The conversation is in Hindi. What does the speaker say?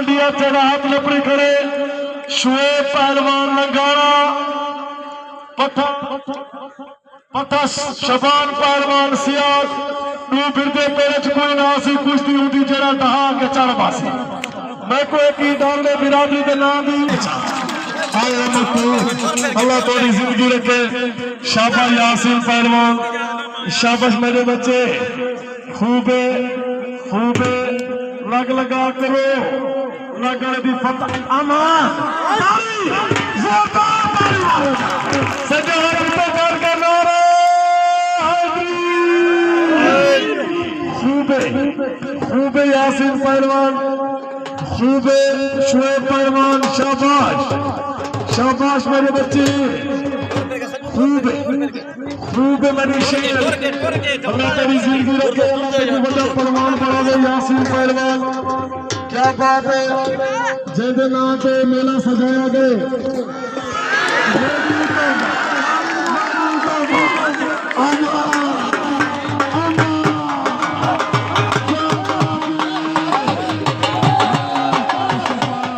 इंडिया जगह हाथ लपड़ी खड़े शुएब पहलवान लंगाड़ा पथा शबान पहलवान सियाज दू फिरते पेड़ च कोई ना सी कुश्ती होंदी जरा डहा के चढ़ पासी मैं कोई की डालने बिरादरी के नाम दी अल्लाह थोड़ी जिंदगी रखे। शाबाश यासीन पहलवान, शाबाश मेरे बच्चे, खूबे खूबे लग लगा करो लगन दी फतह अमान सजे हाथ ऊपर करके नारा खूबे खूबे यासीन पहलवान, खूबे शुएब पहलवान, शाबाश शाबाश मेरे बच्चे, खूबे खूबे मेरी शेर। अल्लाह तेरी जिंदगी रखे, अल्लाह तेरी बड़ा पहलवान बना दे यासीन पहलवान। क्या बात है, जिंदे नाम पे मेला सजाया गया।